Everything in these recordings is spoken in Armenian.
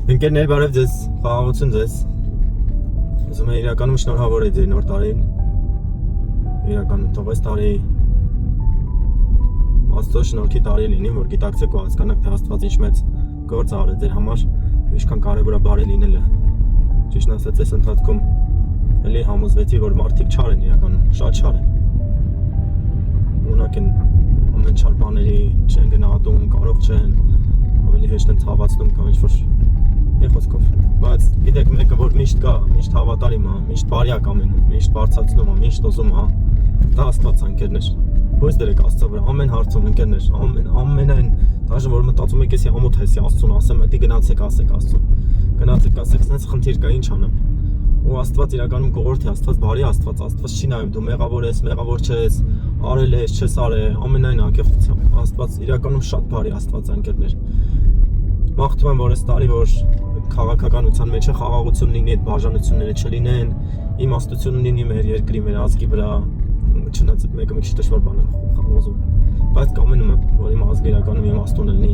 Ընկերներ, բարև ձեզ, խաղաղություն ձեզ։ Ուզում եմ իրականում շնորհավոր է ձեր նոր տարին։ Իրականում թող այս տարի Աստծո շնորհքի տարի լինի, որ գիտակցեք ու հասկանաք, թե Աստված ինչ մեծ գործ ա արել ձեր համար, ինչքան կարևոր է բարի լինելը։ Ճիշտն ասած, այս ընթացքում էլի համոզվեցի, որ մարդիկ չար են իրականում, շատ չար են։ Ունակ են ամեն չար բաների չեն գնահատում, կարող չեն, ավելի հեշտ են ցավացնում կամ ինչ-որ խոսքով, բայց գիտեք մեկը որ միշտ կա, միշտ հավատարիմ է, միշտ բարյակ ամենում, միշտ բարձրացնում է, միշտ ուզում է, դա Աստված է ընկերներ։ Հույս դրեք Աստծո վրա ամեն հարցում ընկերներ, ամենայն դաժե որ մտածում եք էսի ամոթ էսի Աստծուն ասեմ, դա գնացեք ասեք Աստծուն։ Գնացեք ասեք, sense խնդիր կա, ինչ անեմ։ Ու Աստված իրականում կողորթի, Աստված բարի Աստված, Աստված չի նայում դու մեղավոր ես, մեղավոր չես, արել ես, չես արել, ամենայն անկեղծությամբ։ Աստված իրականում շատ բարի Աստված է ընկերներ։ Մաղթում եմ, որ այս տարի որ քաղաքականության մեջ խաղաղություն լինի, այդ բաժանությունները չլինեն, իմաստություն լինի մեր երկրի, մեր ազգի վրա, չնայած մեկը մի քիչ դժվար բան է ուզում, բայց կամենում եմ, որ իմ ազգը իրականում իմաստուն լինի,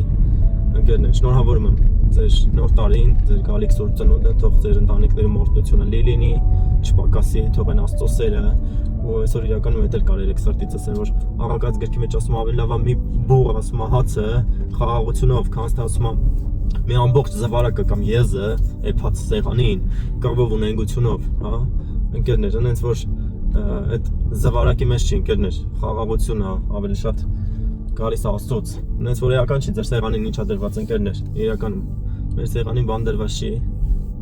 ընկերներ, շնորհավորում եմ ձեր նոր տարին, ձեր գալիք սուրբ ծնունդը, թող ձեր ընտանիքներում օրհնությունը լի լինի, չպակասի, թող են Աստծո սերը, ու այսօր իրականում էդ էլ կարելի է սրտից ասեմ, որ աղաղակած գրքի մեջ ասում ավելի լավ է մի բուղ ասում հացը խաղաղությունով, քան ասում մի ամբողջ զվարակը կամ եզը էփած սեղանին կռվով ունենգությունով, հա, ընկերներ, այնց որ այդ զվարակի մեջ չի ընկերներ, խաղաղությունը ավելի շատ գալիս Աստծոց, այնց որ էական չի ձեր սեղանին ինչա դրված ընկերներ, իրականում մեր սեղանին բան դրված չի,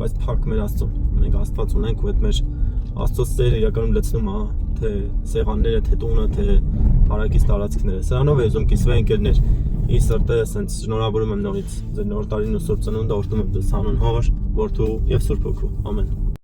բայց փակ մեր Աստծուն, մենք Աստված ունենք ու այդ մեր Աստծո սերը իրականում լցնում է թե սեղանները, թե տունը, թե հարակից տարածքները, սրանով է ուզում կիսվել ընկերներ։ Ի սրտե ասենց շնորհավորում եմ նորից ձեր նոր տարին ու սուրբ ծնունդը օրհնում եմ ձեզ հանուն Հոր, Որդու եւ Սուրբ Հոգու։ Ամեն։